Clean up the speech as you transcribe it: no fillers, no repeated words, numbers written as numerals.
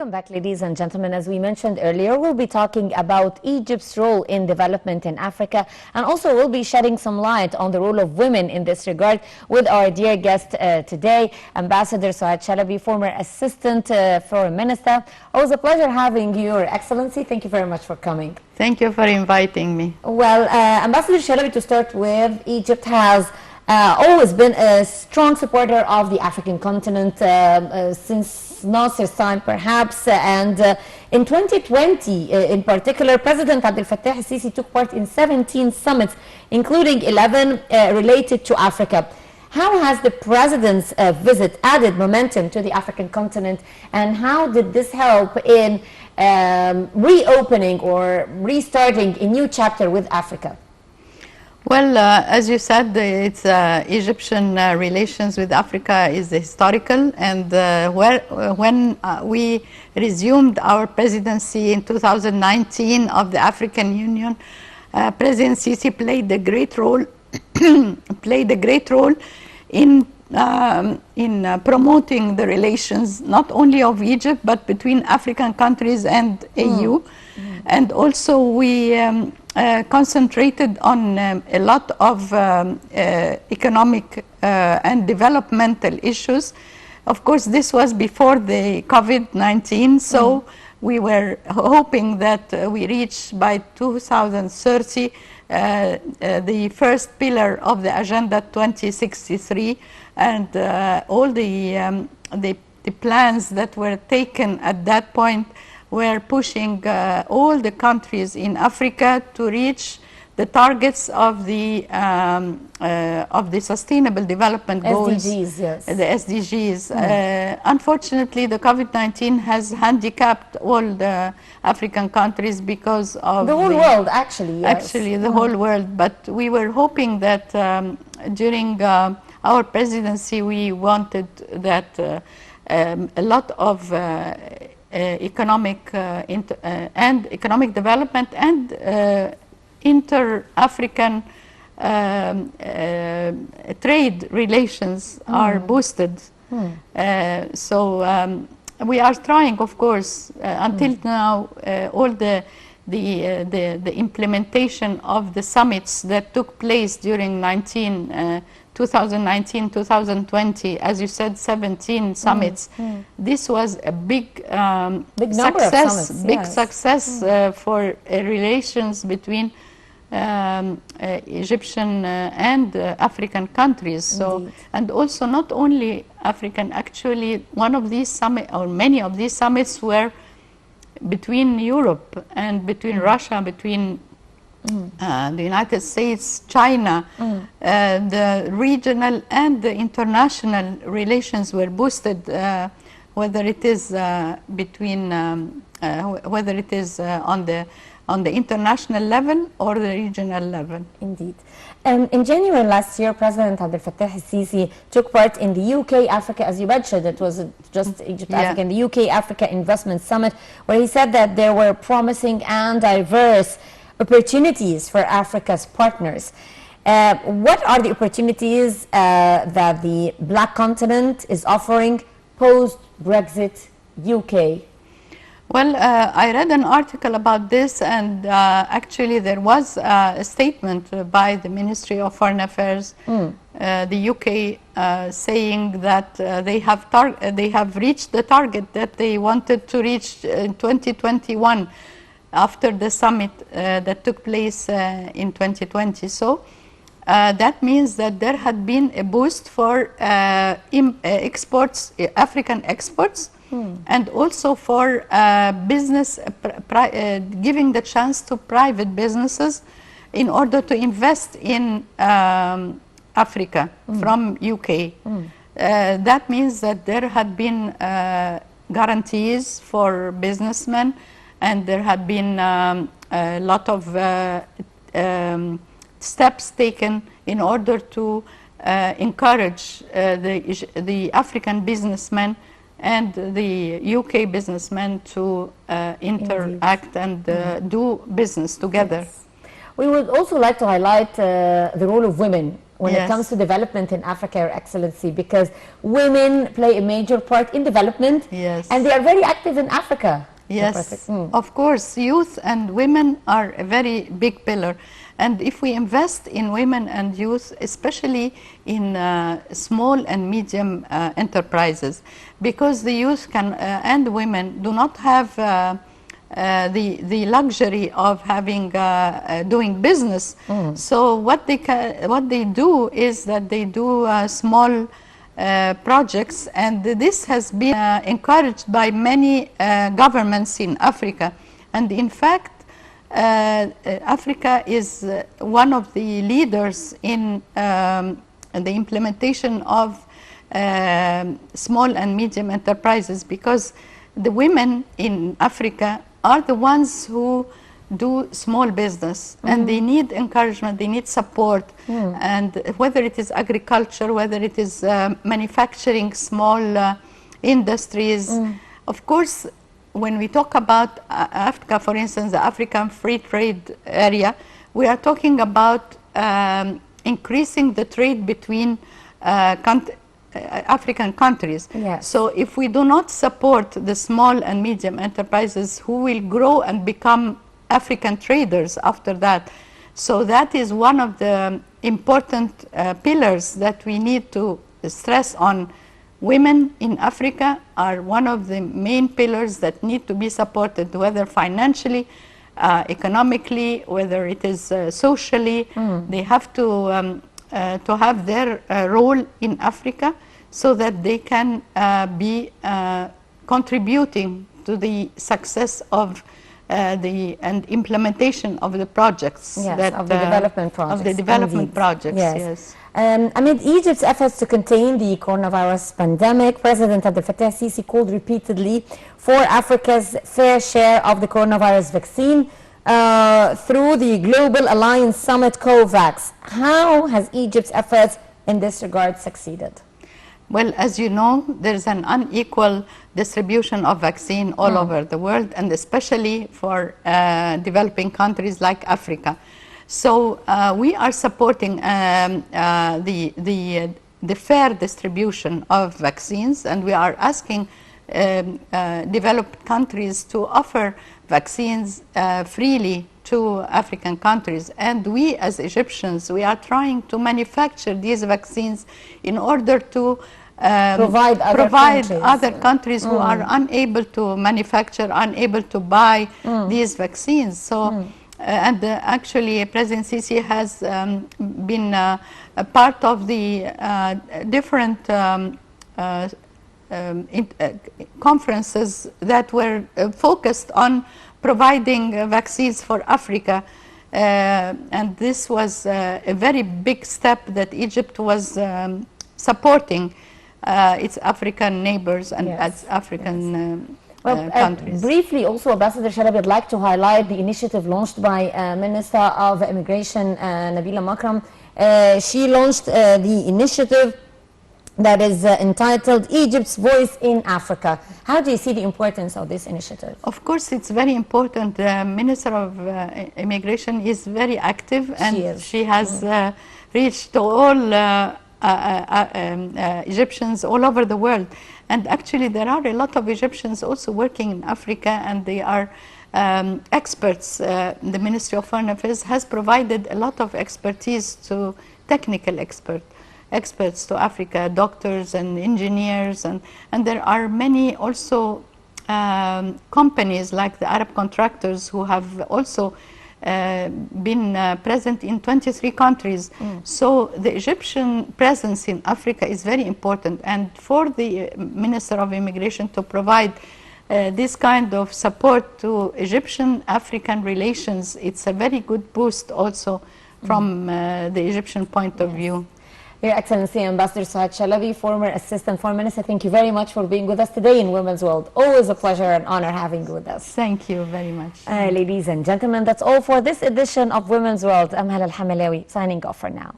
Welcome back, ladies and gentlemen. As we mentioned earlier, we'll be talking about Egypt's role in development in Africa, and also we'll be shedding some light on the role of women in this regard with our dear guest today, Ambassador Suad Chalabi, former Assistant Foreign Minister. Always a pleasure having you, Your Excellency. Thank you very much for coming. Thank you for inviting me. Well, Ambassador Chalabi, to start with, Egypt has always been a strong supporter of the African continent since Nasser's time, perhaps, and in 2020, in particular, President Abdel Fattah al-Sisi took part in 17 summits, including 11 related to Africa. How has the President's visit added momentum to the African continent, and how did this help in reopening or restarting a new chapter with Africa? Well, as you said, it's Egyptian relations with Africa is historical, and when we resumed our presidency in 2019 of the African Union, President Sisi played a great role in promoting the relations not only of Egypt but between African countries and AU, and also we concentrated on a lot of economic and developmental issues. Of course, this was before the COVID-19, so we were hoping that we reach by 2030 the first pillar of the Agenda 2063, and all the plans that were taken at that point were pushing all the countries in Africa to reach the targets of the Sustainable Development Goals. SDGs, yes. The SDGs. Unfortunately, the COVID-19 has handicapped all the African countries because of the whole world, actually. Yes. Actually, the whole world. But we were hoping that during our presidency, we wanted that a lot of economic development and inter-African trade relations are boosted. So we are trying, of course, until now, all the implementation of the summits that took place during 2019-2020, as you said, 17 summits. This was a big success, success for relations between Egyptian and African countries. So, and also not only African. Actually, one of these summits, or many of these summits, were between Europe and between Russia, between the United States, China. The regional and the international relations were boosted, whether it is between, whether it is on the international level or the regional level. Indeed. In January last year, President Abdel Fattah al-Sisi took part in the UK-Africa, as you mentioned, it was just Egypt-Africa, the UK-Africa Investment Summit, where he said that there were promising and diverse opportunities for Africa's partners. What are the opportunities that the Black continent is offering post-Brexit UK? Well, I read an article about this, and actually there was a statement by the Ministry of Foreign Affairs, the UK, saying that they have reached the target that they wanted to reach in 2021 after the summit that took place in 2020. So that means that there had been a boost for exports, African exports, and also for business, giving the chance to private businesses in order to invest in Africa from UK. That means that there had been guarantees for businessmen, and there had been a lot of steps taken in order to encourage the African businessmen and the UK businessmen to interact and do business together. Yes. We would also like to highlight the role of women when it comes to development in Africa, Your Excellency, because women play a major part in development, and they are very active in Africa. Yes, of course, youth and women are a very big pillar. And if we invest in women and youth, especially in small and medium enterprises, because the youth can and women do not have the luxury of having doing business. So what they do is that they do small projects, and this has been encouraged by many governments in Africa. And in fact, Africa is one of the leaders in the implementation of small and medium enterprises, because the women in Africa are the ones who do small business, and they need encouragement, they need support, and whether it is agriculture, whether it is manufacturing, small industries. Of course, when we talk about Africa, for instance, the African Free Trade Area, we are talking about increasing the trade between African countries. Yes. So if we do not support the small and medium enterprises, who will grow and become African traders after that? So that is one of the important pillars that we need to stress on. Women in Africa are one of the main pillars that need to be supported, whether financially, economically, whether it is socially. They have to have their role in Africa, so that they can be contributing to the success of the implementation of the projects, of the development projects. Of the development projects, yes. Amid Egypt's efforts to contain the coronavirus pandemic, President Abdel Fattah al-Sisi called repeatedly for Africa's fair share of the coronavirus vaccine through the Global Alliance Summit COVAX. How has Egypt's efforts in this regard succeeded? Well, as you know, there's an unequal distribution of vaccine all over the world, and especially for developing countries like Africa. So we are supporting the fair distribution of vaccines, and we are asking developed countries to offer vaccines freely to African countries. And we as Egyptians, we are trying to manufacture these vaccines in order to provide other countries who are unable to manufacture, unable to buy these vaccines. So, and actually President Sisi has been a part of the different conferences that were focused on providing vaccines for Africa. And this was a very big step that Egypt was supporting its African neighbors and its African countries. Briefly, also, Ambassador Chalabi, I'd like to highlight the initiative launched by Minister of Immigration, Nabila Makram. She launched the initiative that is entitled Egypt's Voice in Africa. How do you see the importance of this initiative? Of course, it's very important. The Minister of Immigration is very active, and she has reached all Egyptians all over the world. And actually there are a lot of Egyptians also working in Africa, and they are experts. The Ministry of Foreign Affairs has provided a lot of expertise to technical experts to Africa, doctors and engineers, and there are many also companies like the Arab contractors who have also been present in 23 countries. So the Egyptian presence in Africa is very important, and for the Minister of Immigration to provide this kind of support to Egyptian-African relations, it's a very good boost also from the Egyptian point of view. Your Excellency, Ambassador Suad Chalabi, former Assistant Foreign Minister, thank you very much for being with us today in Women's World. Always a pleasure and honor having you with us. Thank you very much. Ladies and gentlemen, that's all for this edition of Women's World. I'm Hala Al-Hamalawi, signing off for now.